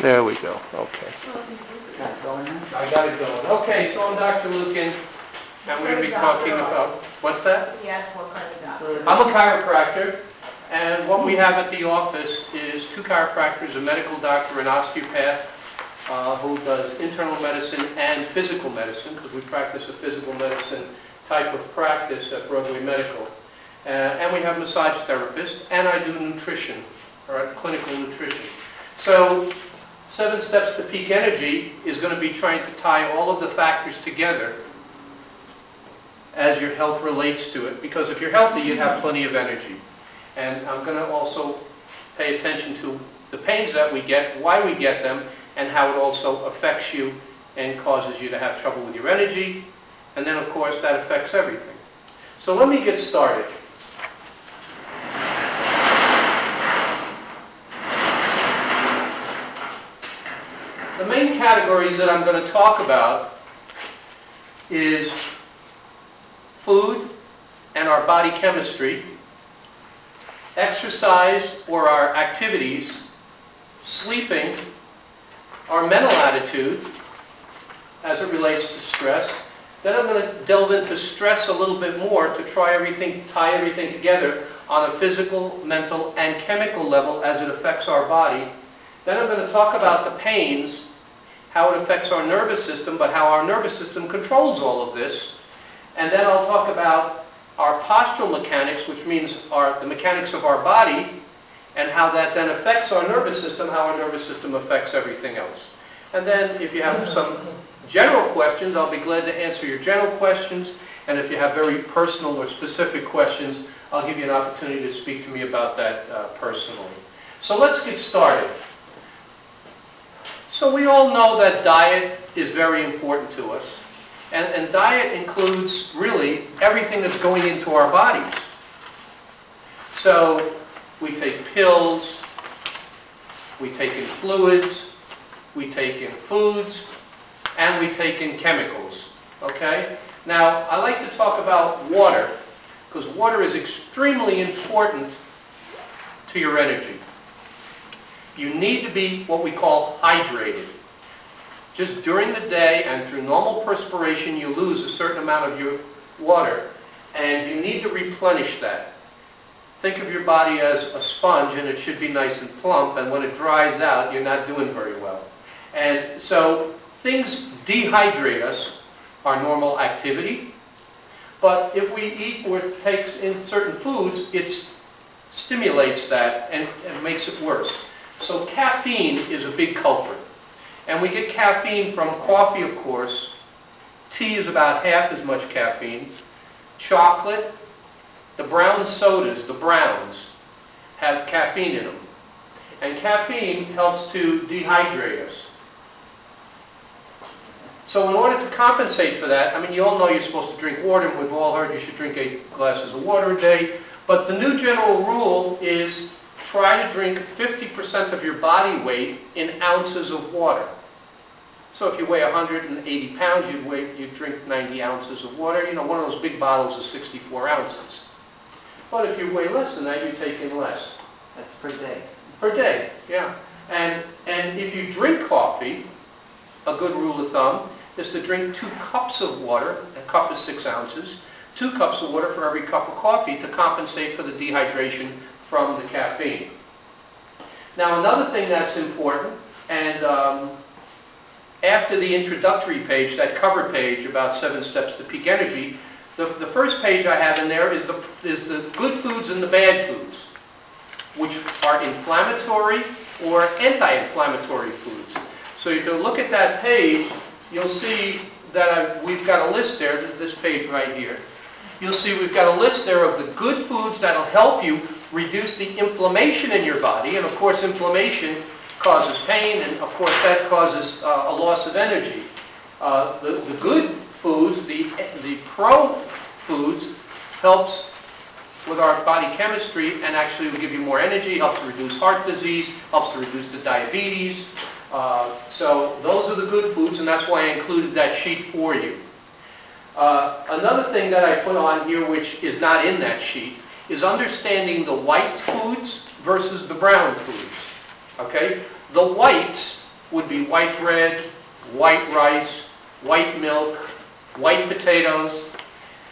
There we go. Okay. I got it going. Okay, so I'm Dr. Luecken, and we're going to be talking about, what's that? Yes, what kind of doctor? I'm a chiropractor, and what we have at the office is 2 chiropractors, a medical doctor, an osteopath, who does internal medicine and physical medicine, because we practice a physical medicine type of practice at Broadway Medical. And we have a massage therapist, and I do nutrition, or clinical nutrition. So 7 Steps to Peak Energy is going to be trying to tie all of the factors together as your health relates to it. Because if you're healthy, you'd have plenty of energy. And I'm going to also pay attention to the pains that we get, why we get them, and how it also affects you and causes you to have trouble with your energy. And then, of course, that affects everything. So let me get started. The main categories that I'm going to talk about is food and our body chemistry, exercise or our activities, sleeping, our mental attitude as it relates to stress. Then I'm going to delve into stress a little bit more to tie everything together on a physical, mental, and chemical level as it affects our body. Then I'm going to talk about the pains, how it affects our nervous system, but how our nervous system controls all of this. And then I'll talk about our postural mechanics, which means the mechanics of our body, and how that then affects our nervous system, how our nervous system affects everything else. And then if you have some general questions, I'll be glad to answer your general questions. And if you have very personal or specific questions, I'll give you an opportunity to speak to me about that personally. So let's get started. So we all know that diet is very important to us. And diet includes really everything that's going into our bodies. So we take pills, we take in fluids, we take in foods, and we take in chemicals. Okay? Now, I like to talk about water, because water is extremely important to your energy. You need to be what we call hydrated. Just during the day and through normal perspiration, you lose a certain amount of your water, and you need to replenish that. Think of your body as a sponge, and it should be nice and plump, and when it dries out, you're not doing very well. And so things dehydrate us, our normal activity, but if we eat or take in certain foods, it stimulates that and makes it worse. So caffeine is a big culprit. And we get caffeine from coffee, of course. Tea is about half as much caffeine. Chocolate, the brown sodas, the browns, have caffeine in them. And caffeine helps to dehydrate us. So in order to compensate for that, I mean, you all know you're supposed to drink water, and we've all heard you should drink 8 glasses of water a day. But the new general rule is try to drink 50% of your body weight in ounces of water. So if you weigh 180 pounds, you'd drink 90 ounces of water. You know, one of those big bottles is 64 ounces. But if you weigh less than that, you take in less. That's per day. Per day, yeah. And if you drink coffee, a good rule of thumb is to drink 2 cups of water. A cup is 6 ounces. 2 cups of water for every cup of coffee to compensate for the dehydration from the caffeine. Now, another thing that's important, and after the introductory page, that cover page about 7 Steps to Peak Energy, the first page I have in there is the good foods and the bad foods, which are inflammatory or anti-inflammatory foods. So if you look at that page, you'll see that we've got a list there, this page right here. You'll see we've got a list there of the good foods that'll help you reduce the inflammation in your body. And of course, inflammation causes pain, and of course that causes a loss of energy. The good foods, the pro foods, helps with our body chemistry and actually will give you more energy, helps to reduce heart disease, helps to reduce the diabetes. So those are the good foods, and that's why I included that sheet for you. Another thing that I put on here, which is not in that sheet, is understanding the white foods versus the brown foods. Okay? The whites would be white bread, white rice, white milk, white potatoes,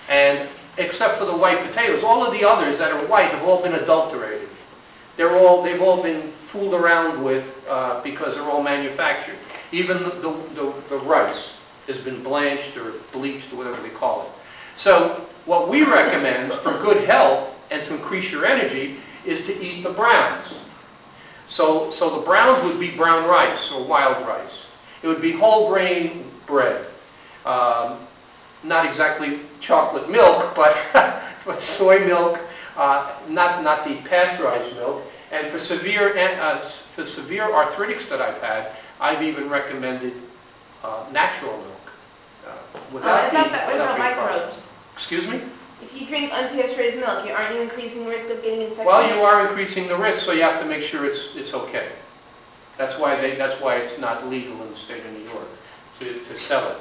and except for the white potatoes, all of the others that are white have all been adulterated. They've all been fooled around with because they're all manufactured. Even the rice has been blanched or bleached or whatever they call it. So what we recommend for good health and to increase your energy is to eat the browns. So the browns would be brown rice or wild rice. It would be whole grain bread. Not exactly chocolate milk, but, but soy milk, not the pasteurized milk. And for severe arthritics that I've had, I've even recommended natural milk. What about microbes? Excuse me? If you drink unpasteurized milk, aren't you increasing the risk of getting infected? Well, you are increasing the risk, so you have to make sure it's okay. That's why it's not legal in the state of New York to sell it.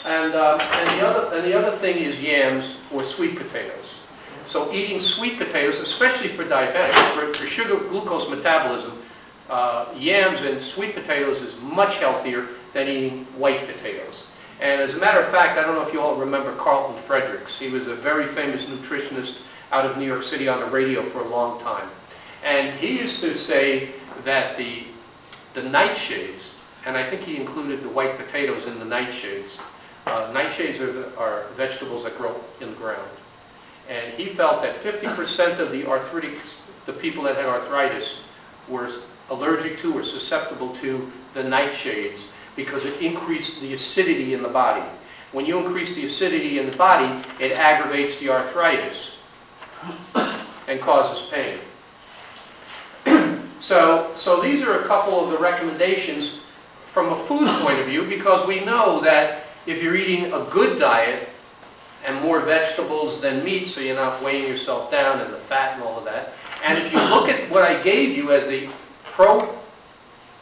And the other thing is yams or sweet potatoes. So eating sweet potatoes, especially for diabetics, for sugar glucose metabolism, yams and sweet potatoes is much healthier than eating white potatoes. And as a matter of fact, I don't know if you all remember Carlton Fredericks. He was a very famous nutritionist out of New York City on the radio for a long time. And he used to say that the nightshades, and I think he included the white potatoes in the nightshades. Nightshades are vegetables that grow in the ground. And he felt that 50% of the arthritics, the people that had arthritis, were allergic to or susceptible to the nightshades because it increased the acidity in the body. When you increase the acidity in the body, it aggravates the arthritis and causes pain. So these are a couple of the recommendations from a food point of view, because we know that if you're eating a good diet and more vegetables than meat, so you're not weighing yourself down and the fat and all of that, and if you look at what I gave you as the pro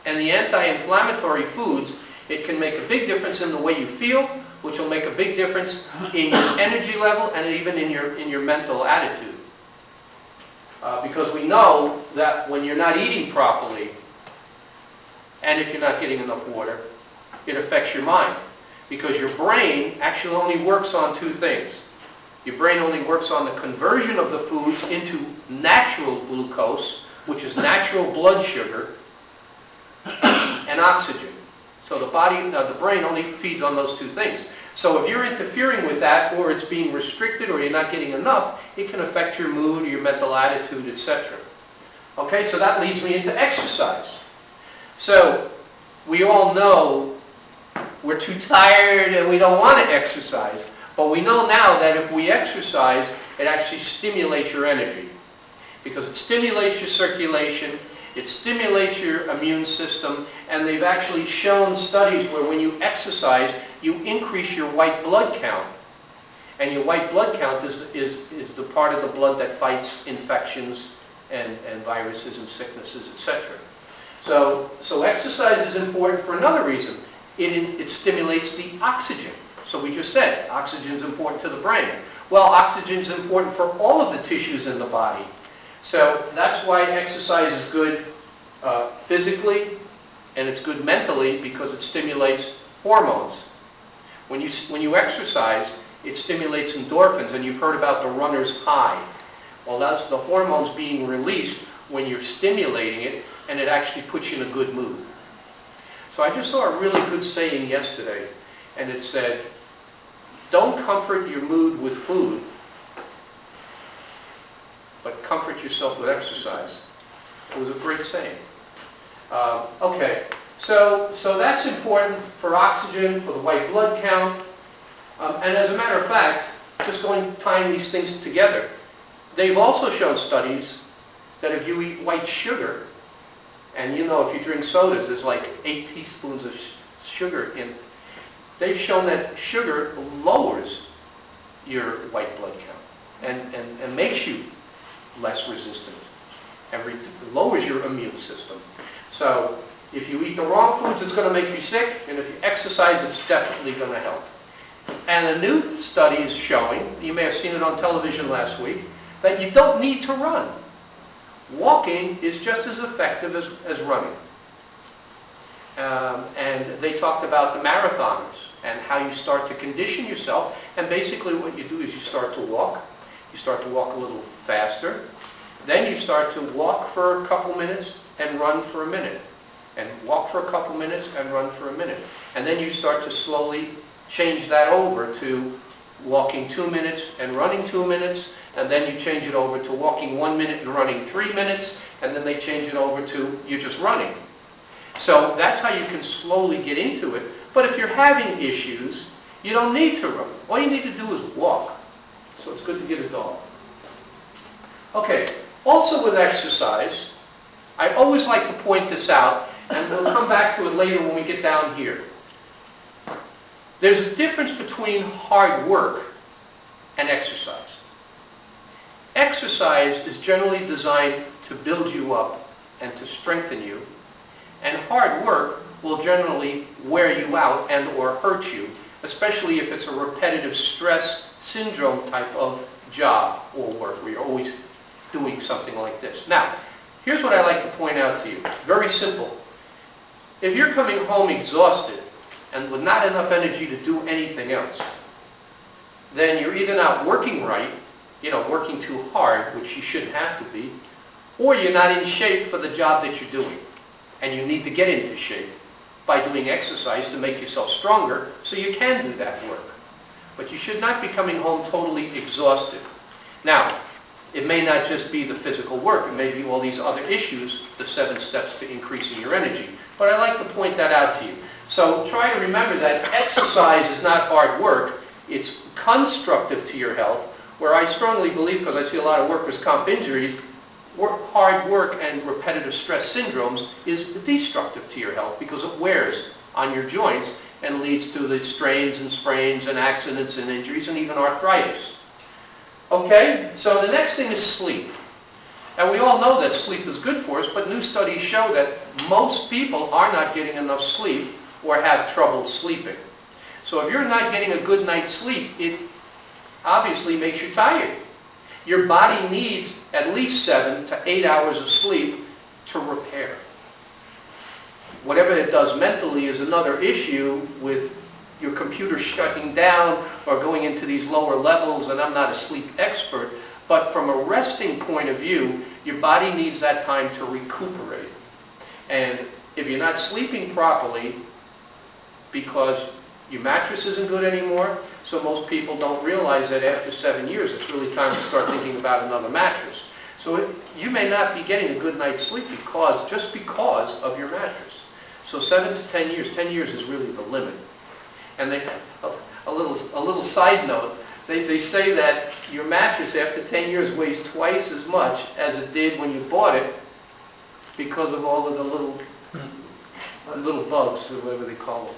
and the anti-inflammatory foods, it can make a big difference in the way you feel, which will make a big difference in your energy level and even in your mental attitude. Because we know that when you're not eating properly, and if you're not getting enough water, it affects your mind. Because your brain actually only works on two things. Your brain only works on the conversion of the foods into natural glucose, which is natural blood sugar, and oxygen. So the brain only feeds on those two things. So if you're interfering with that, or it's being restricted, or you're not getting enough, it can affect your mood, or your mental attitude, etc. Okay, so that leads me into exercise. So we all know we're too tired and we don't want to exercise, but we know now that if we exercise, it actually stimulates your energy, because it stimulates your circulation, it stimulates your immune system, and they've actually shown studies where when you exercise, you increase your white blood count. And your white blood count is the part of the blood that fights infections and viruses and sicknesses, etc. So exercise is important for another reason. It stimulates the oxygen. So we just said oxygen is important to the brain. Well, oxygen is important for all of the tissues in the body. So that's why exercise is good physically, and it's good mentally, because it stimulates hormones. When you exercise, it stimulates endorphins, and you've heard about the runner's high. Well, that's the hormones being released when you're stimulating it, and it actually puts you in a good mood. So I just saw a really good saying yesterday, and it said, don't comfort your mood with food, but comfort yourself with exercise. It was a great saying. Okay, so that's important for oxygen, for the white blood count. And as a matter of fact, just tying these things together, they've also shown studies that if you eat white sugar, and you know if you drink sodas, there's like 8 teaspoons of sugar in, they've shown that sugar lowers your white blood count and makes you less resistant. It lowers your immune system. So if you eat the wrong foods, it's going to make you sick, and if you exercise, it's definitely going to help. And a new study is showing, you may have seen it on television last week, that you don't need to run. Walking is just as effective as running. and they talked about the marathons and how you start to condition yourself. And basically what you do is you start to walk. You start to walk a little faster. Then you start to walk for a couple minutes and run for a minute. And walk for a couple minutes and run for a minute. And then you start to slowly change that over to walking 2 minutes and running 2 minutes. And then you change it over to walking 1 minute and running 3 minutes. And then they change it over to you just running. So that's how you can slowly get into it. But if you're having issues, you don't need to run. All you need to do is walk. So it's good to get a dog. Okay, also with exercise, I always like to point this out, and we'll come back to it later when we get down here. There's a difference between hard work and exercise. Exercise is generally designed to build you up and to strengthen you, and hard work will generally wear you out and or hurt you, especially if it's a repetitive stress syndrome type of job or work where you're always doing something like this. Now, here's what I like to point out to you. Very simple. If you're coming home exhausted and with not enough energy to do anything else, then you're either not working right, working too hard, which you shouldn't have to be, or you're not in shape for the job that you're doing. And you need to get into shape by doing exercise to make yourself stronger so you can do that work. But you should not be coming home totally exhausted. Now, it may not just be the physical work. It may be all these other issues, the 7 steps to increasing your energy. But I like to point that out to you. So try to remember that exercise is not hard work. It's constructive to your health, where I strongly believe, because I see a lot of workers' comp injuries, hard work and repetitive stress syndromes is destructive to your health because it wears on your joints and leads to the strains and sprains and accidents and injuries and even arthritis. Okay, so the next thing is sleep. And we all know that sleep is good for us, but new studies show that most people are not getting enough sleep or have trouble sleeping. So if you're not getting a good night's sleep, it obviously makes you tired. Your body needs at least 7 to 8 hours of sleep to repair. Whatever it does mentally is another issue with your computer shutting down or going into these lower levels, and I'm not a sleep expert, but from a resting point of view, your body needs that time to recuperate. And if you're not sleeping properly because your mattress isn't good anymore, so most people don't realize that after 7 years it's really time to start thinking about another mattress. So you may not be getting a good night's sleep just because of your mattress. So 7 to 10 years, 10 years is really the limit. And a little side note, they say that your mattress after 10 years weighs twice as much as it did when you bought it because of all of the little bugs, or whatever they call them.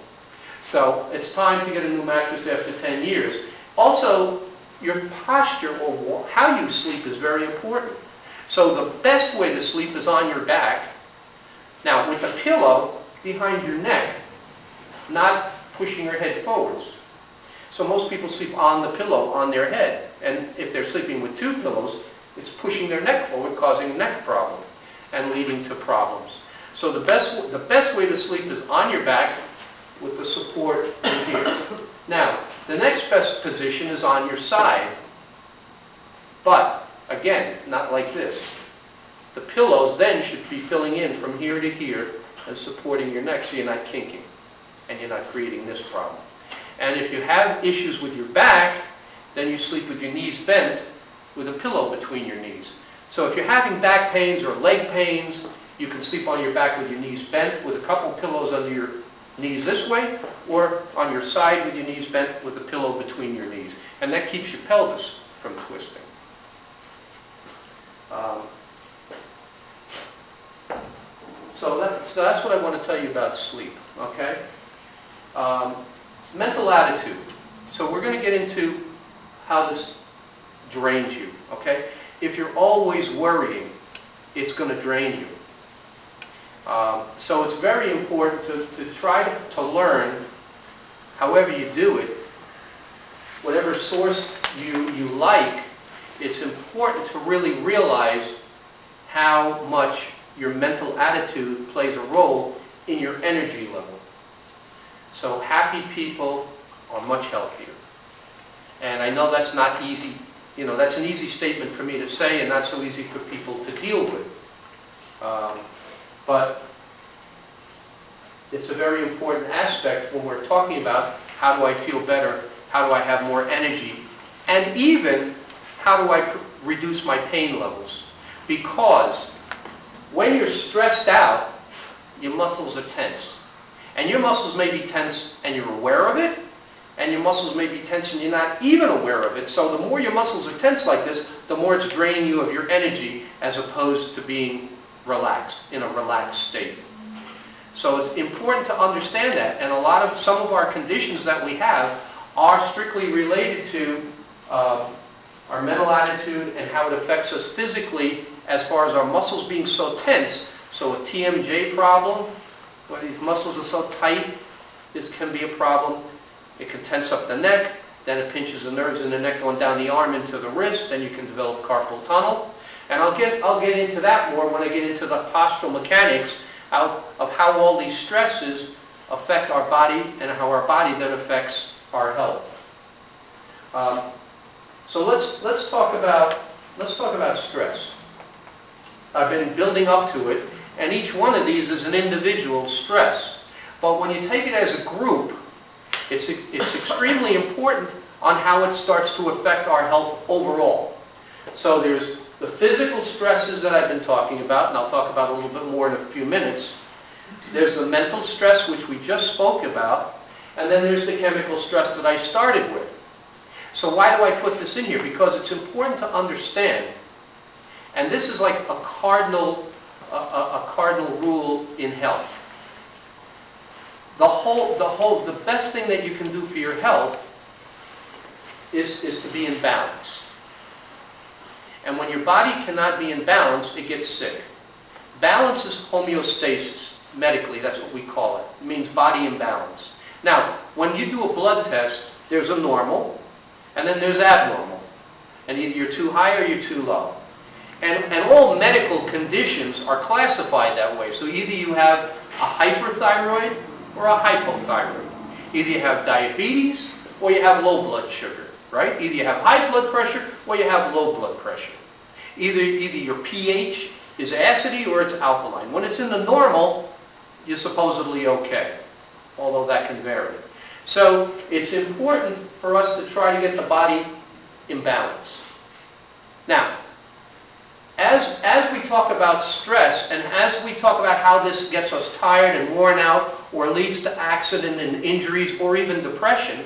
So it's time to get a new mattress after 10 years. Also, your posture or how you sleep is very important. So the best way to sleep is on your back. Now, with a pillow behind your neck, not pushing your head forwards. So most people sleep on the pillow on their head. And if they're sleeping with 2 pillows, it's pushing their neck forward, causing a neck problem and leading to problems. So the best way to sleep is on your back with the support in here. Now, the next best position is on your side. But, again, not like this. The pillows then should be filling in from here to here and supporting your neck so you're not kinking and you're not creating this problem. And if you have issues with your back, then you sleep with your knees bent with a pillow between your knees. So if you're having back pains or leg pains, you can sleep on your back with your knees bent with a couple pillows under your knees this way, or on your side with your knees bent with a pillow between your knees. And that keeps your pelvis from twisting. So that's what I want to tell you about sleep, okay? Mental attitude. So we're going to get into how this drains you, okay? If you're always worrying, it's going to drain you. So it's very important to try to learn, however you do it, whatever source you like, it's important to really realize how much your mental attitude plays a role in your energy level. So happy people are much healthier. And I know that's not easy, that's an easy statement for me to say and not so easy for people to deal with. But it's a very important aspect when we're talking about how do I feel better, how do I have more energy, and even how do I reduce my pain levels. Because when you're stressed out, your muscles are tense. And your muscles may be tense and you're aware of it, and your muscles may be tense and you're not even aware of it. So the more your muscles are tense like this, the more it's draining you of your energy as opposed to being relaxed, in a relaxed state. So it's important to understand that. And some of our conditions that we have are strictly related to our mental attitude and how it affects us physically as far as our muscles being so tense. So a TMJ problem, where these muscles are so tight, this can be a problem. It can tense up the neck, then it pinches the nerves in the neck going down the arm into the wrist, then you can develop carpal tunnel. And I'll get into that more when I get into the postural mechanics of how all these stresses affect our body and how our body then affects our health. So let's talk about stress. I've been building up to it, and each one of these is an individual stress. But when you take it as a group, it's extremely important on how it starts to affect our health overall. So there's the physical stresses that I've been talking about, and I'll talk about a little bit more in a few minutes. There's the mental stress, which we just spoke about, and then there's the chemical stress that I started with. So why do I put this in here? Because it's important to understand, and this is like a cardinal rule in health. The best thing that you can do for your health is to be in balance. And when your body cannot be in balance, it gets sick. Balance is homeostasis. Medically, that's what we call it. It means body in balance. Now, when you do a blood test, there's a normal, and then there's abnormal. And either you're too high or you're too low. And all medical conditions are classified that way. So either you have a hyperthyroid or a hypothyroid. Either you have diabetes or you have low blood sugar, right? Either you have high blood pressure or you have low blood pressure. Either your pH is acidy or it's alkaline. When it's in the normal, you're supposedly okay, although that can vary. So it's important for us to try to get the body in balance. Now, as we talk about stress and as we talk about how this gets us tired and worn out or leads to accident and injuries or even depression,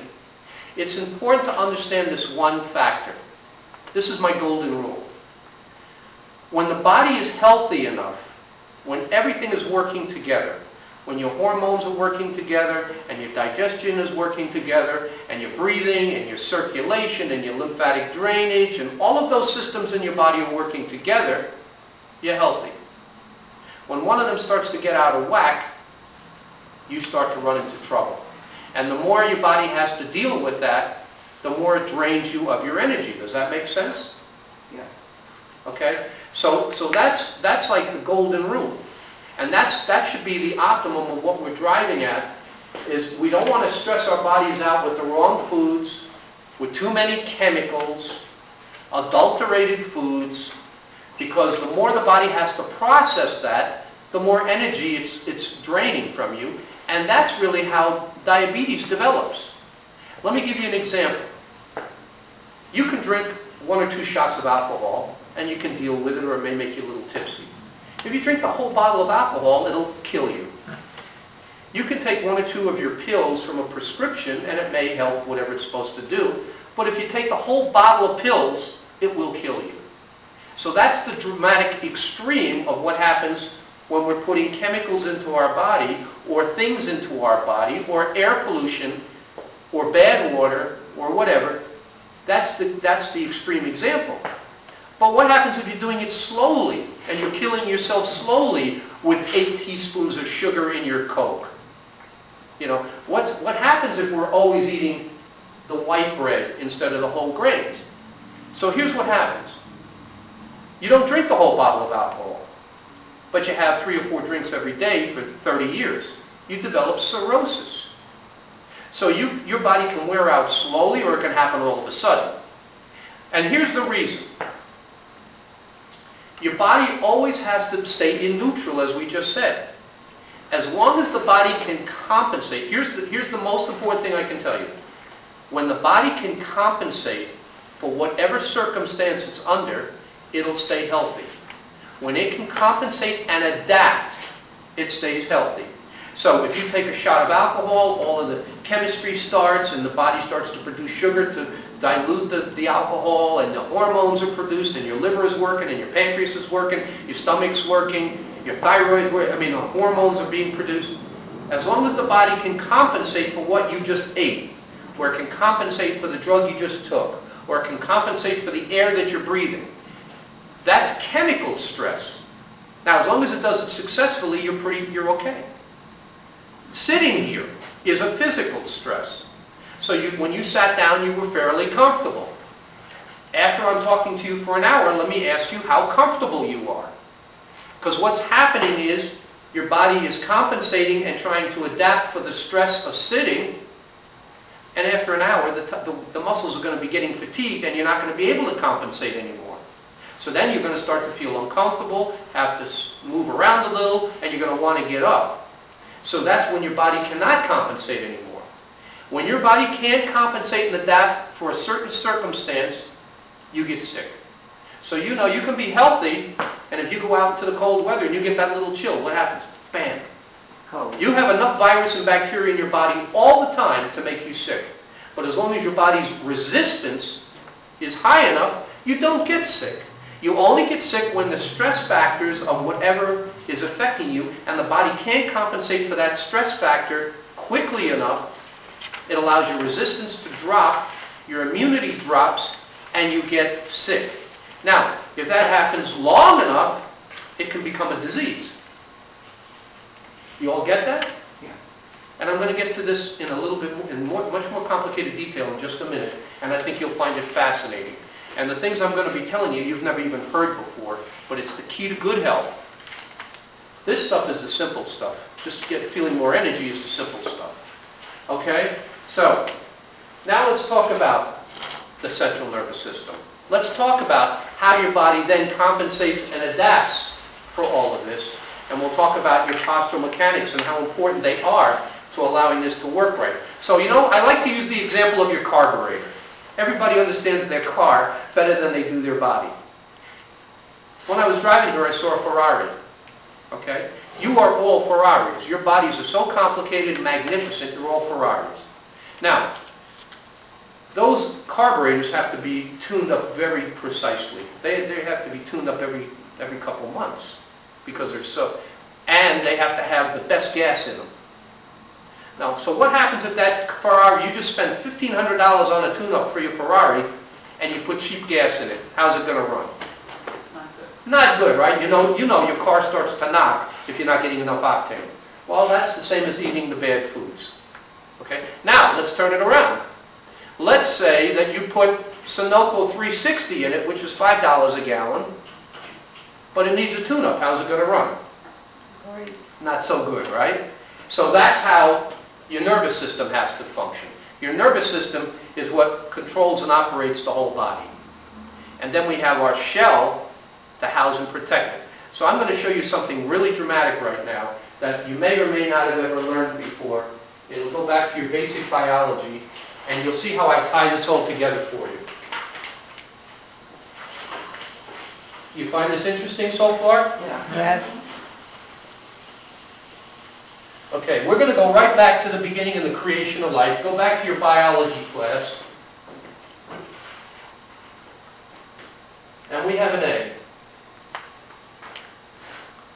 it's important to understand this one factor. This is my golden rule. When the body is healthy enough, when everything is working together, when your hormones are working together and your digestion is working together and your breathing and your circulation and your lymphatic drainage and all of those systems in your body are working together, you're healthy. When one of them starts to get out of whack, you start to run into trouble. And the more your body has to deal with that, the more it drains you of your energy. Does that make sense? Yeah. Okay? So that's like the golden rule. And that should be the optimum of what we're driving at, is we don't want to stress our bodies out with the wrong foods, with too many chemicals, adulterated foods, because the more the body has to process that, the more energy it's draining from you. And that's really how diabetes develops. Let me give you an example. You can drink 1 or 2 shots of alcohol, and you can deal with it, or it may make you a little tipsy. If you drink the whole bottle of alcohol, it'll kill you. You can take 1 or 2 of your pills from a prescription, and it may help whatever it's supposed to do. But if you take the whole bottle of pills, it will kill you. So that's the dramatic extreme of what happens when we're putting chemicals into our body, or things into our body, or air pollution, or bad water, or whatever. That's the extreme example. But what happens if you're doing it slowly, and you're killing yourself slowly with 8 teaspoons of sugar in your Coke? You know, what happens if we're always eating the white bread instead of the whole grains? So here's what happens. You don't drink the whole bottle of alcohol. but you have 3 or 4 drinks every day for 30 years, you develop cirrhosis. So your body can wear out slowly, or it can happen all of a sudden. And here's the reason. Your body always has to stay in neutral, as we just said. As long as the body can compensate, here's the most important thing I can tell you. When the body can compensate for whatever circumstance it's under, it'll stay healthy. When it can compensate and adapt, it stays healthy. So if you take a shot of alcohol, all of the chemistry starts and the body starts to produce sugar to dilute the alcohol, and the hormones are produced, and your liver is working, and your pancreas is working, your stomach's working, your thyroid's working, the hormones are being produced. As long as the body can compensate for what you just ate, or it can compensate for the drug you just took, or it can compensate for the air that you're breathing, that's chemical stress. Now, as long as it does it successfully, you're okay. Sitting here is a physical stress. So when you sat down, you were fairly comfortable. After I'm talking to you for an hour, let me ask you how comfortable you are. Because what's happening is your body is compensating and trying to adapt for the stress of sitting, and after an hour, the muscles are going to be getting fatigued, and you're not going to be able to compensate anymore. So then you're going to start to feel uncomfortable, have to move around a little, and you're going to want to get up. So that's when your body cannot compensate anymore. When your body can't compensate and adapt for a certain circumstance, you get sick. So you can be healthy, and if you go out into the cold weather and you get that little chill, what happens? Bam. Cold. You have enough virus and bacteria in your body all the time to make you sick. But as long as your body's resistance is high enough, you don't get sick. You only get sick when the stress factors of whatever is affecting you, and the body can't compensate for that stress factor quickly enough. It allows your resistance to drop, your immunity drops, and you get sick. Now, if that happens long enough, it can become a disease. You all get that? Yeah. And I'm going to get to this in a little bit much more complicated detail in just a minute, and I think you'll find it fascinating. And the things I'm going to be telling you, you've never even heard before, but it's the key to good health. This stuff is the simple stuff. Just feeling more energy is the simple stuff. Okay? So, now let's talk about the central nervous system. Let's talk about how your body then compensates and adapts for all of this. And we'll talk about your postural mechanics and how important they are to allowing this to work right. So, I like to use the example of your carburetor. Everybody understands their car better than they do their body. When I was driving here, I saw a Ferrari. Okay? You are all Ferraris. Your bodies are so complicated and magnificent, you're all Ferraris. Now, those carburetors have to be tuned up very precisely. They have to be tuned up every couple months because they're so... And they have to have the best gas in them. Now, so what happens if that Ferrari, you just spend $1,500 on a tune-up for your Ferrari, and you put cheap gas in it? How's it going to run? Not good. Not good, right? You know your car starts to knock if you're not getting enough octane. Well, that's the same as eating the bad foods. Okay? Now, let's turn it around. Let's say that you put Sunoco 360 in it, which is $5 a gallon, but it needs a tune-up. How's it going to run? Great. Not so good, right? So that's how your nervous system has to function. Your nervous system is what controls and operates the whole body. And then we have our shell to house and protect it. So I'm going to show you something really dramatic right now that you may or may not have ever learned before. It'll go back to your basic biology, and you'll see how I tie this all together for you. You find this interesting so far? Yeah. Yes. Okay, we're going to go right back to the beginning of the creation of life. Go back to your biology class. And we have an egg.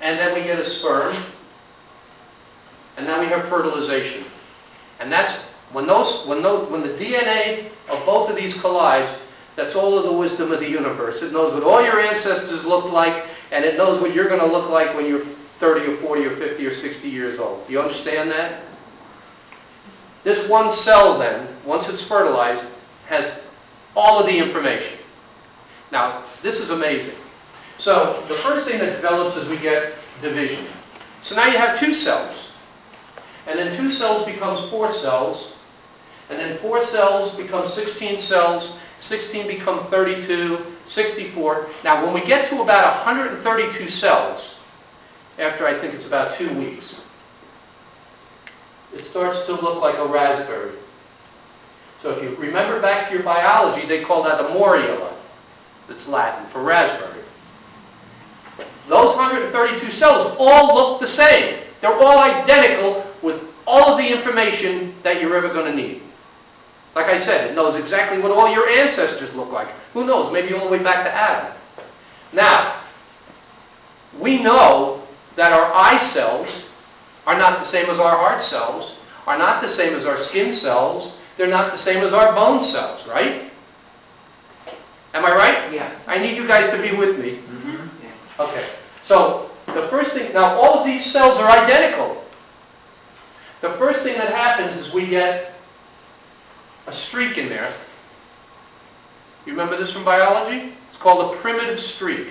And then we get a sperm. And then we have fertilization. And that's when the DNA of both of these collides, that's all of the wisdom of the universe. It knows what all your ancestors looked like, and it knows what you're going to look like when you're 30 or 40 or 50 or 60 years old. Do you understand that? This one cell then, once it's fertilized, has all of the information. Now, this is amazing. So, the first thing that develops is we get division. So now you have 2 cells. And then 2 cells becomes 4 cells. And then 4 cells become 16 cells. 16 become 32, 64. Now when we get to about 132 cells, after I think it's about 2 weeks, it starts to look like a raspberry. So if you remember back to your biology, they call that a morula. That's Latin for raspberry. Those 132 cells all look the same. They're all identical with all of the information that you're ever going to need. Like I said, it knows exactly what all your ancestors look like. Who knows, maybe all the way back to Adam. Now, we know that our eye cells are not the same as our heart cells, are not the same as our skin cells, they're not the same as our bone cells, right? Am I right? Yeah. I need you guys to be with me. Mm-hmm. Yeah. Okay, so the first thing, now all of these cells are identical. The first thing that happens is we get a streak in there. You remember this from biology? It's called a primitive streak.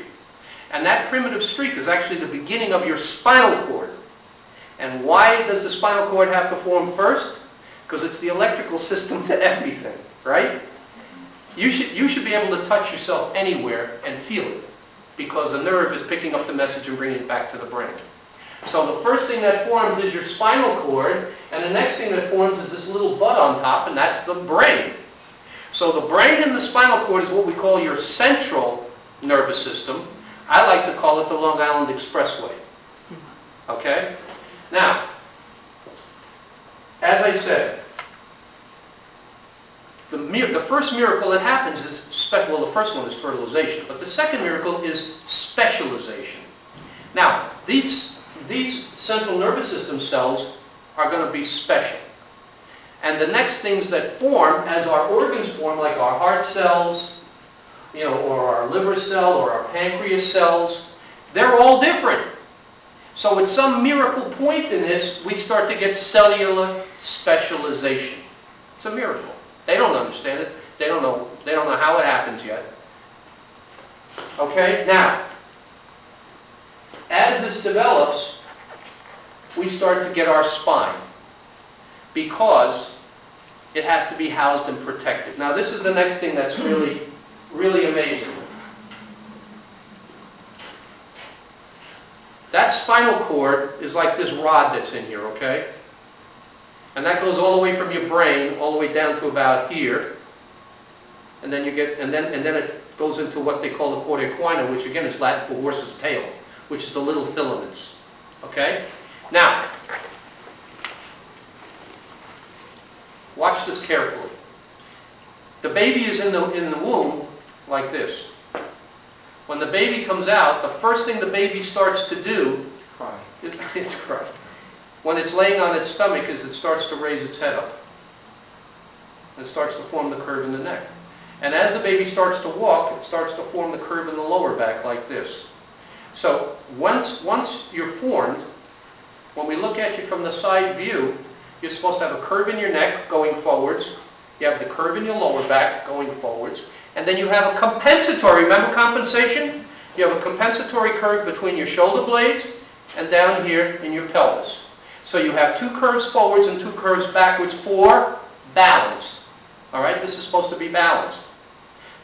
And that primitive streak is actually the beginning of your spinal cord. And why does the spinal cord have to form first? Because it's the electrical system to everything, right? You should be able to touch yourself anywhere and feel it, because the nerve is picking up the message and bringing it back to the brain. So the first thing that forms is your spinal cord, and the next thing that forms is this little bud on top, and that's the brain. So the brain and the spinal cord is what we call your central nervous system. I like to call it the Long Island Expressway. Okay? Now, as I said, the first miracle that happens is, well, the first one is fertilization, but the second miracle is specialization. Now, these central nervous system cells are going to be special. And the next things that form, as our organs form, like our heart cells, or our liver cell, or our pancreas cells, they're all different. So at some miracle point in this, we start to get cellular specialization. It's a miracle. They don't understand it. They don't know how it happens yet. Okay? Now, as this develops, we start to get our spine, because it has to be housed and protected. Now, this is the next thing that's really, really amazing. That spinal cord is like this rod that's in here, okay? And that goes all the way from your brain all the way down to about here. And then then it goes into what they call the corda equina, which again is Latin for horse's tail, which is the little filaments. Okay? Now, watch this carefully. The baby is in the womb like this. When the baby comes out, the first thing the baby starts to do, it's cry. When it's laying on its stomach, is it starts to raise its head up. It starts to form the curve in the neck. And as the baby starts to walk, it starts to form the curve in the lower back like this. So once you're formed, when we look at you from the side view, you're supposed to have a curve in your neck going forwards. You have the curve in your lower back going forwards. And then you have a compensatory, remember compensation? You have a compensatory curve between your shoulder blades and down here in your pelvis. So you have 2 curves forwards and 2 curves backwards for balance. All right, this is supposed to be balanced.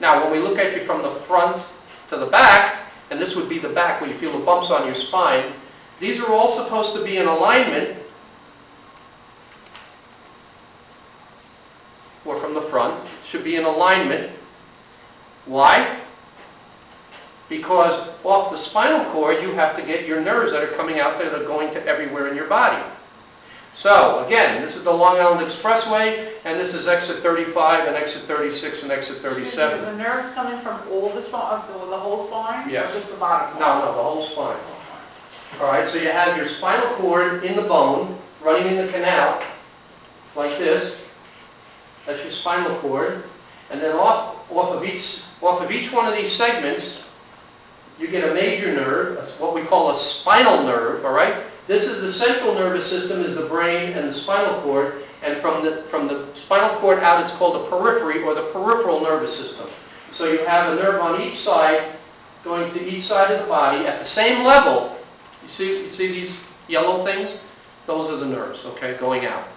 Now, when we look at you from the front to the back, and this would be the back where you feel the bumps on your spine, these are all supposed to be in alignment, or from the front, should be in alignment. Why? Because off the spinal cord, you have to get your nerves that are coming out there that are going to everywhere in your body. So, again, this is the Long Island Expressway, and this is exit 35, and exit 36, and exit 37. The nerves coming from all the spine, the whole spine? Yes. Or just the bottom? No, the whole spine. All right, so you have your spinal cord in the bone, running in the canal, like this. That's your spinal cord. And then off of each one of these segments, you get a major nerve, that's what we call a spinal nerve, all right? This is the central nervous system, is the brain and the spinal cord, and from the spinal cord out, it's called the periphery, or the peripheral nervous system. So you have a nerve on each side, going to each side of the body at the same level, You see these yellow things? Those are the nerves, okay, going out.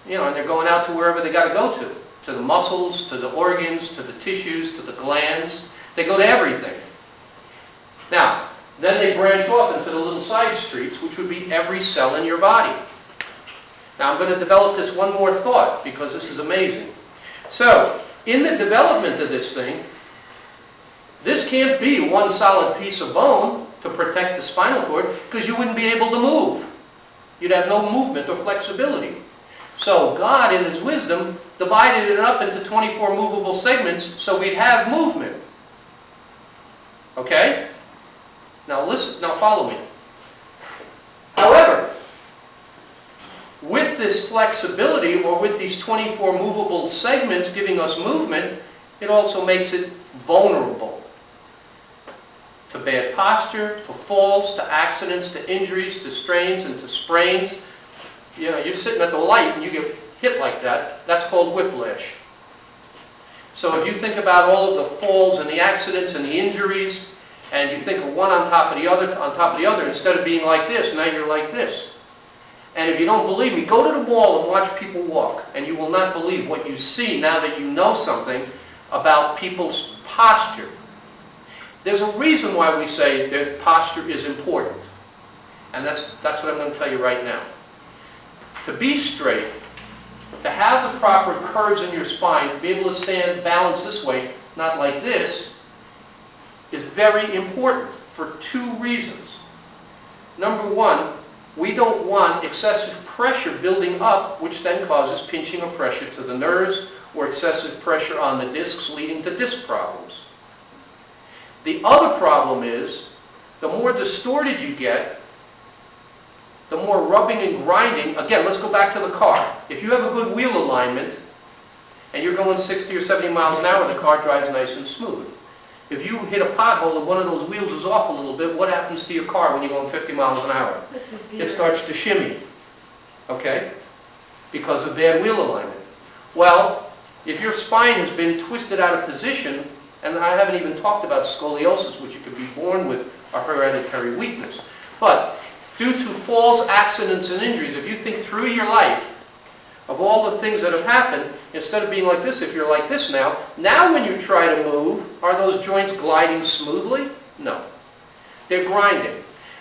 You know, and they're going out to wherever they got to go to the muscles, to the organs, to the tissues, to the glands. They go to everything. Now, then they branch off into the little side streets, which would be every cell in your body. Now, I'm going to develop this one more thought, because this is amazing. So, in the development of this thing, this can't be one solid piece of bone to protect the spinal cord, because you wouldn't be able to move. You'd have no movement or flexibility. So God, in His wisdom, divided it up into 24 movable segments so we'd have movement. Okay? Now listen, now follow me. However, with this flexibility, or with these 24 movable segments giving us movement, it also makes it vulnerable to bad posture, to falls, to accidents, to injuries, to strains, and to sprains. You know, you're sitting at the light and you get hit like that, that's called whiplash. So if you think about all of the falls and the accidents and the injuries, and you think of one on top of the other, instead of being like this, now you're like this. And if you don't believe me, go to the mall and watch people walk, and you will not believe what you see now that you know something about people's posture. There's a reason why we say that posture is important. And that's what I'm going to tell you right now. To be straight, to have the proper curves in your spine, to be able to stand balanced this way, not like this, is very important for two reasons. Number one, we don't want excessive pressure building up, which then causes pinching or pressure to the nerves, or excessive pressure on the discs leading to disc problems. The other problem is, the more distorted you get, the more rubbing and grinding. Again, let's go back to the car. If you have a good wheel alignment, and you're going 60 or 70 miles an hour, the car drives nice and smooth. If you hit a pothole and one of those wheels is off a little bit, what happens to your car when you're going 50 miles an hour? It starts to shimmy, okay? Because of bad wheel alignment. Well, if your spine has been twisted out of position, and I haven't even talked about scoliosis, which you could be born with, or hereditary weakness. But due to falls, accidents, and injuries, if you think through your life of all the things that have happened, instead of being like this, if you're like this now when you try to move, are those joints gliding smoothly? No. They're grinding.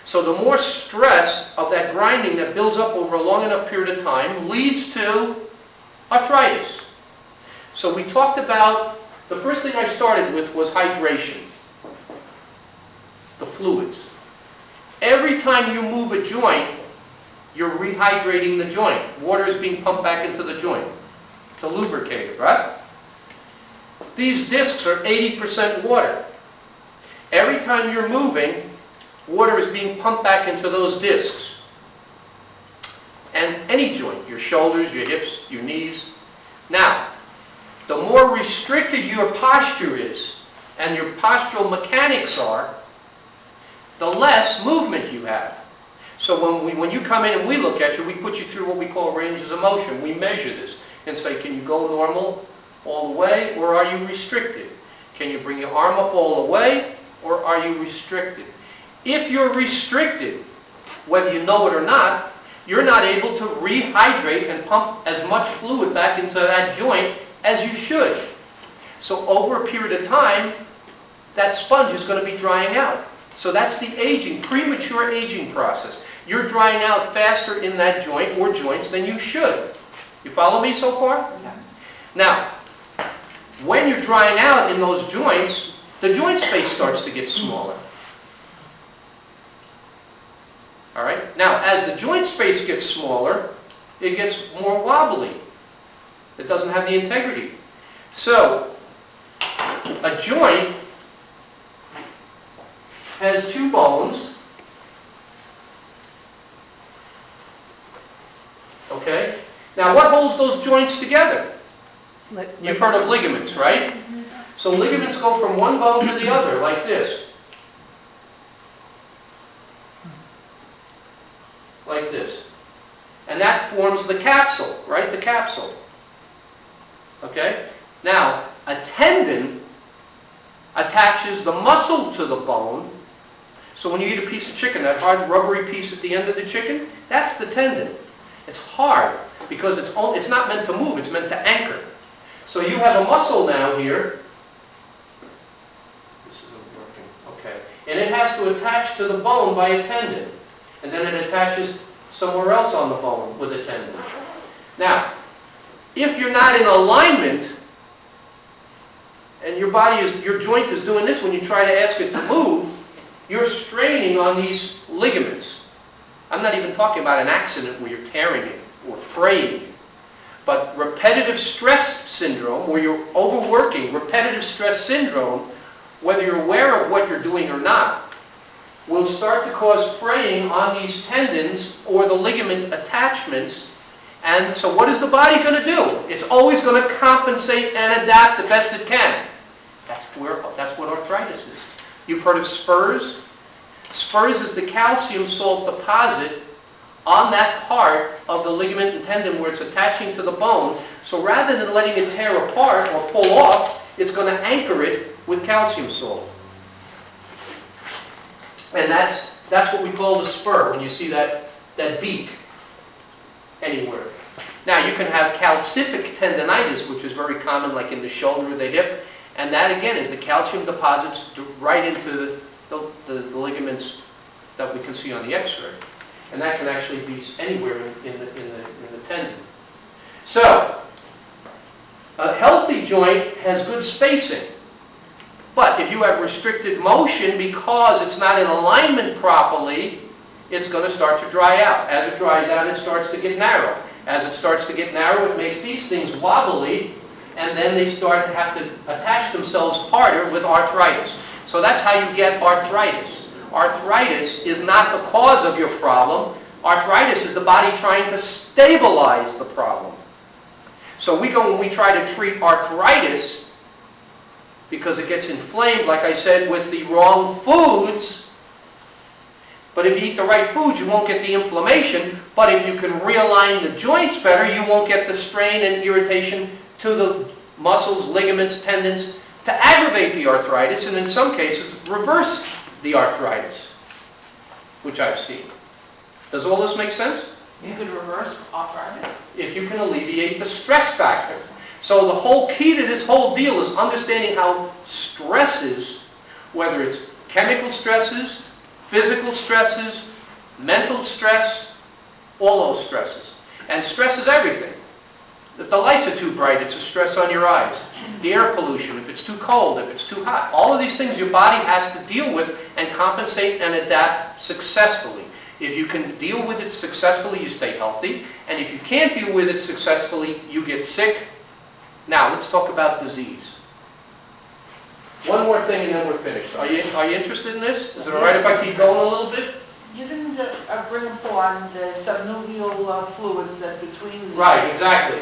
So the more stress of that grinding that builds up over a long enough period of time leads to arthritis. So we talked about, the first thing I started with was hydration. The fluids. Every time you move a joint, you're rehydrating the joint. Water is being pumped back into the joint to lubricate it, right? These discs are 80% water. Every time you're moving, water is being pumped back into those discs. And any joint, your shoulders, your hips, your knees. Now, the more restricted your posture is, and your postural mechanics are, the less movement you have. So when you come in and we look at you, we put you through what we call ranges of motion. We measure this and say, can you go normal all the way, or are you restricted? Can you bring your arm up all the way, or are you restricted? If you're restricted, whether you know it or not, you're not able to rehydrate and pump as much fluid back into that joint as you should. So over a period of time, that sponge is going to be drying out. So that's the aging, premature aging process. You're drying out faster in that joint or joints than you should. You follow me so far? Yeah. Now, when you're drying out in those joints, the joint space starts to get smaller. All right? Now, as the joint space gets smaller, it gets more wobbly. It doesn't have the integrity. So, a joint has two bones. Okay? Now, what holds those joints together? You've heard of ligaments, right? So ligaments go from one bone to the other, like this. Like this. And that forms the capsule, right? The capsule. Okay? Now, a tendon attaches the muscle to the bone So when you eat a piece of chicken, that hard rubbery piece at the end of the chicken, that's the tendon. It's hard because it's not meant to move, it's meant to anchor. So you have a muscle now here. This isn't working. Okay. And it has to attach to the bone by a tendon. And then it attaches somewhere else on the bone with a tendon. Now, if you're not in alignment, and your joint is doing this when you try to ask it to move, you're straining on these ligaments. I'm not even talking about an accident where you're tearing it or fraying it. But repetitive stress syndrome, where you're overworking, repetitive stress syndrome, whether you're aware of what you're doing or not, will start to cause fraying on these tendons or the ligament attachments. And so what is the body going to do? It's always going to compensate and adapt the best it can. That's what arthritis is. You've heard of spurs? Spurs is the calcium salt deposit on that part of the ligament and tendon where it's attaching to the bone. So rather than letting it tear apart or pull off, it's going to anchor it with calcium salt. And that's what we call the spur when you see that beak anywhere. Now you can have calcific tendinitis, which is very common like in the shoulder or the hip, and that again is the calcium deposits right into the ligaments that we can see on the x-ray. And that can actually be anywhere in the tendon. So, a healthy joint has good spacing. But if you have restricted motion because it's not in alignment properly, it's going to start to dry out. As it dries out, it starts to get narrow. As it starts to get narrow, it makes these things wobbly, and then they start to have to attach themselves harder with arthritis. So that's how you get arthritis. Arthritis is not the cause of your problem. Arthritis is the body trying to stabilize the problem. So when we try to treat arthritis, because it gets inflamed, like I said, with the wrong foods, but if you eat the right foods, you won't get the inflammation, but if you can realign the joints better, you won't get the strain and irritation to the muscles, ligaments, tendons, to aggravate the arthritis, and in some cases, reverse the arthritis, which I've seen. Does all this make sense? You could reverse arthritis? If you can alleviate the stress factor. So the whole key to this whole deal is understanding how stresses, whether it's chemical stresses, physical stresses, mental stress, all those stresses. And stress is everything. If the lights are too bright, it's a stress on your eyes. The air pollution, if it's too cold, if it's too hot. All of these things your body has to deal with and compensate and adapt successfully. If you can deal with it successfully, you stay healthy. And if you can't deal with it successfully, you get sick. Now, let's talk about disease. One more thing and then we're finished. Are you interested in this? Is it all right if I keep going a little bit? You didn't bring upon the subnuvial fluids that between the... Right, exactly.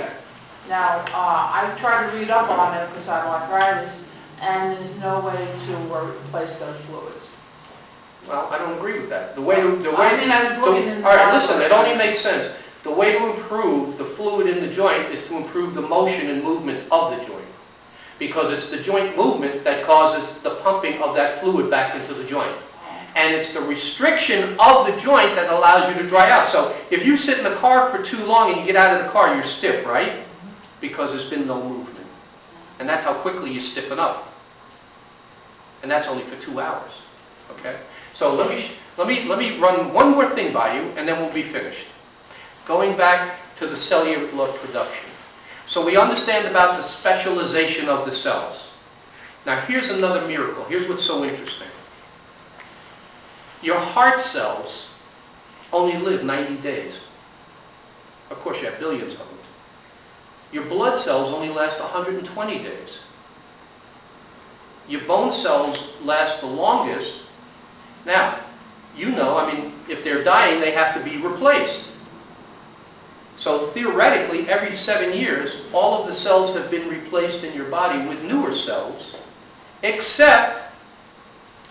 Now, I tried to read up on it because I have arthritis, and there's no way to replace those fluids. Well, I don't agree with that. I was looking in... All right, listen, it only makes sense. The way to improve the fluid in the joint is to improve the motion and movement of the joint. Because it's the joint movement that causes the pumping of that fluid back into the joint. And it's the restriction of the joint that allows you to dry out. So if you sit in the car for too long and you get out of the car, you're stiff, right? Because there's been no movement. And that's how quickly you stiffen up. And that's only for 2 hours. Okay? So let me run one more thing by you, and then we'll be finished. Going back to the cellular production. So we understand about the specialization of the cells. Now here's another miracle. Here's what's so interesting. Your heart cells only live 90 days. Of course, you have billions of them. Your blood cells only last 120 days. Your bone cells last the longest. Now, you know, if they're dying, they have to be replaced. So theoretically, every 7 years, all of the cells have been replaced in your body with newer cells, except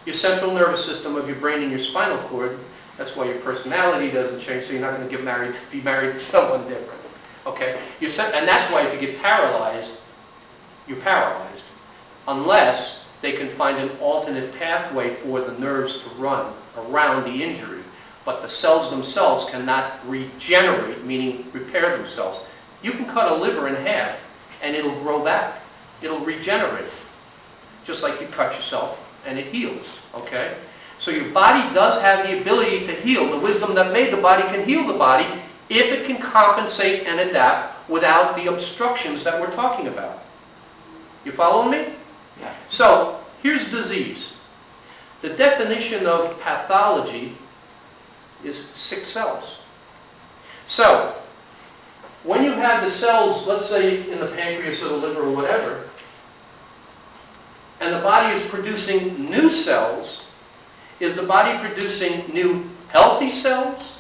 your central nervous system of your brain and your spinal cord. That's why your personality doesn't change, so you're not going to be married to someone different. Okay? And that's why if you get paralyzed, you're paralyzed. Unless they can find an alternate pathway for the nerves to run around the injury. But the cells themselves cannot regenerate, meaning repair themselves. You can cut a liver in half and it'll grow back. It'll regenerate. Just like you cut yourself and it heals, okay? So your body does have the ability to heal. The wisdom that made the body can heal the body if it can compensate and adapt without the obstructions that we're talking about. You following me? Yeah. So, here's disease. The definition of pathology is sick cells. So, when you have the cells, let's say in the pancreas or the liver or whatever, and the body is producing new cells, is the body producing new healthy cells?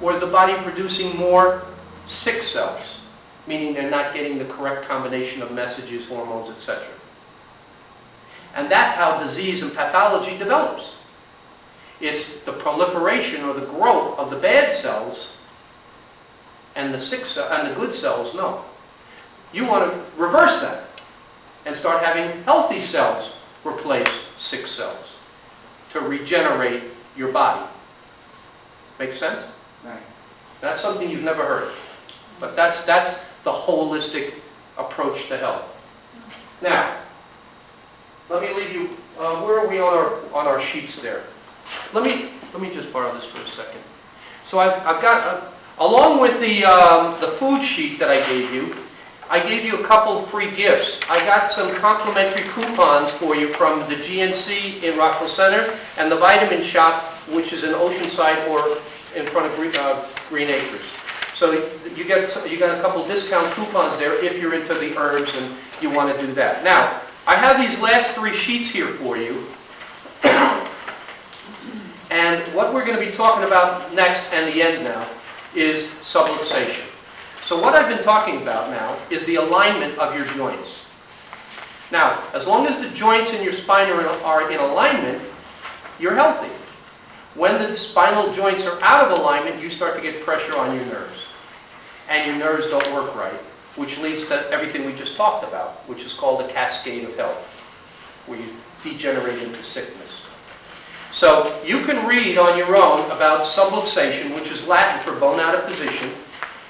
Or is the body producing more sick cells? Meaning they're not getting the correct combination of messages, hormones, etc. And that's how disease and pathology develops. It's the proliferation or the growth of the bad cells, and the good cells, no. You want to reverse that and start having healthy cells replace sick cells to regenerate your body. Make sense? Right. That's something you've never heard. But that's the holistic approach to health. Now, let me leave you, where are we on our sheets there? Let me just borrow this for a second. So I've got, along with the food sheet that I gave you a couple of free gifts. I got some complimentary coupons for you from the GNC in Rockville Center and the Vitamin Shop, which is in Oceanside or in front of Green Acres. So you got a couple discount coupons there if you're into the herbs and you want to do that. Now, I have these last three sheets here for you. And what we're going to be talking about next and the end now is subluxation. So what I've been talking about now is the alignment of your joints. Now, as long as the joints in your spine are in alignment, you're healthy. When the spinal joints are out of alignment, you start to get pressure on your nerves. And your nerves don't work right, which leads to everything we just talked about, which is called the cascade of health, where you degenerate into sickness. So you can read on your own about subluxation, which is Latin for bone out of position,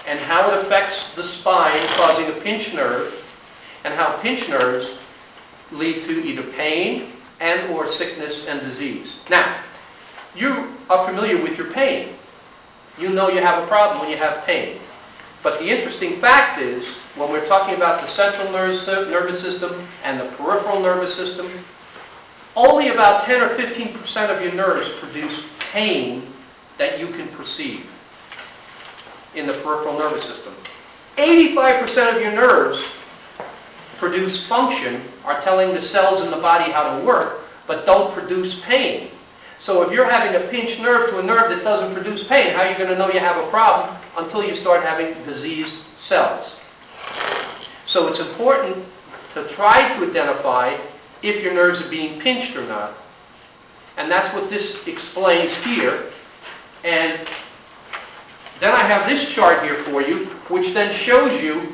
and how it affects the spine, causing a pinched nerve, and how pinched nerves lead to either pain and or sickness and disease. Now, you are familiar with your pain. You know you have a problem when you have pain. But the interesting fact is, when we're talking about the central nervous system and the peripheral nervous system, only about 10 or 15% of your nerves produce pain that you can perceive in the peripheral nervous system. 85% of your nerves produce function, are telling the cells in the body how to work, but don't produce pain. So if you're having a pinched nerve to a nerve that doesn't produce pain, how are you going to know you have a problem until you start having diseased cells? So it's important to try to identify if your nerves are being pinched or not. And that's what this explains here. And then I have this chart here for you, which then shows you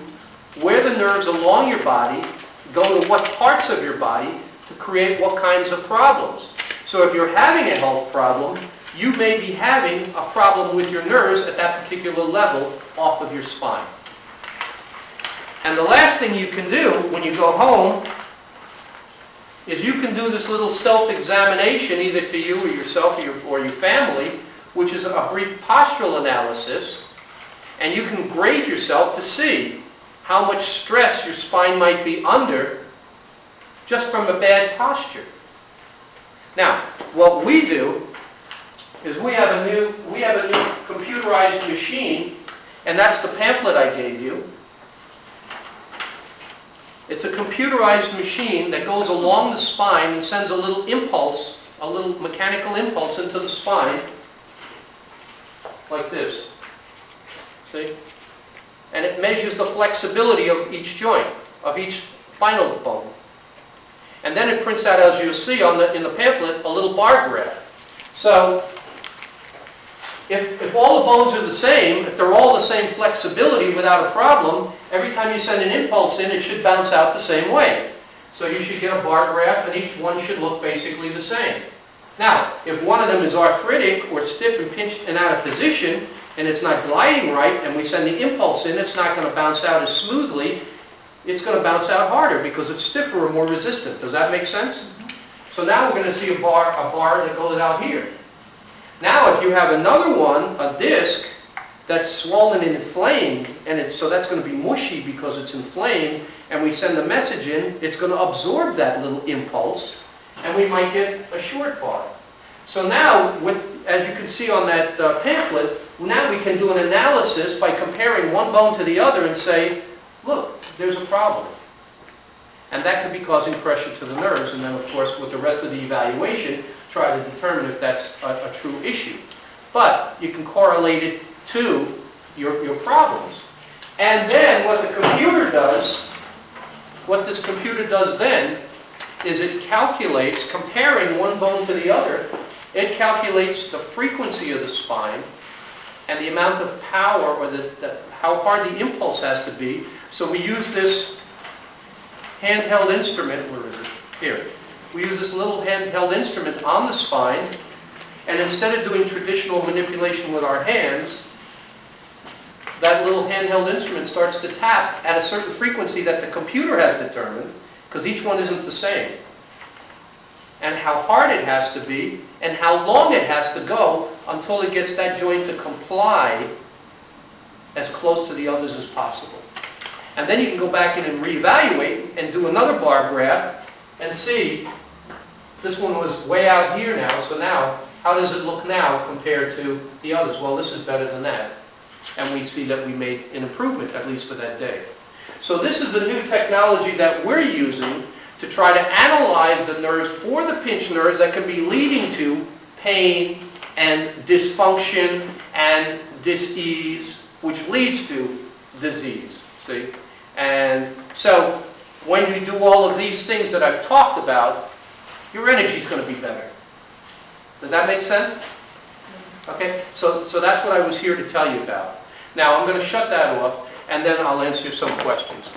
where the nerves along your body go to what parts of your body to create what kinds of problems. So if you're having a health problem, you may be having a problem with your nerves at that particular level off of your spine. And the last thing you can do when you go home is you can do this little self-examination, either to you or yourself or your family, which is a brief postural analysis, and you can grade yourself to see how much stress your spine might be under just from a bad posture. Now, what we do is we have a new computerized machine, and that's the pamphlet I gave you. It's a computerized machine that goes along the spine and sends a little impulse, a little mechanical impulse into the spine, like this. See? And it measures the flexibility of each joint, of each spinal bone. And then it prints out, as you'll see in the pamphlet, a little bar graph. So, if all the bones are the same, if they're all the same flexibility without a problem, every time you send an impulse in, it should bounce out the same way. So you should get a bar graph, and each one should look basically the same. Now, if one of them is arthritic or stiff and pinched and out of position, and it's not gliding right, and we send the impulse in, it's not going to bounce out as smoothly. It's going to bounce out harder because it's stiffer or more resistant. Does that make sense? So now we're going to see a bar that goes out here. Now, if you have another one, a disc, that's swollen and inflamed, and so that's going to be mushy because it's inflamed, and we send the message in, it's going to absorb that little impulse, and we might get a short bar. So now, as you can see on that pamphlet, now we can do an analysis by comparing one bone to the other and say, look, there's a problem. And that could be causing pressure to the nerves, and then of course with the rest of the evaluation, try to determine if that's a true issue. But you can correlate it to your problems. And then what the computer does, what this computer does then, is it calculates, comparing one bone to the other, it calculates the frequency of the spine and the amount of power, or how hard the impulse has to be. So we use this handheld instrument, where is it? Here. We use this little handheld instrument on the spine, and instead of doing traditional manipulation with our hands, that little handheld instrument starts to tap at a certain frequency that the computer has determined, because each one isn't the same, and how hard it has to be, and how long it has to go until it gets that joint to comply as close to the others as possible. And then you can go back in and reevaluate and do another bar graph and see, this one was way out here now, so now, how does it look now compared to the others? Well, this is better than that. And we see that we made an improvement, at least for that day. So this is the new technology that we're using to try to analyze the nerves for the pinched nerves that can be leading to pain and dysfunction and dis-ease, which leads to disease, see? And so when you do all of these things that I've talked about, your energy is going to be better. Does that make sense? Okay, so that's what I was here to tell you about. Now I'm going to shut that off, and then I'll answer some questions.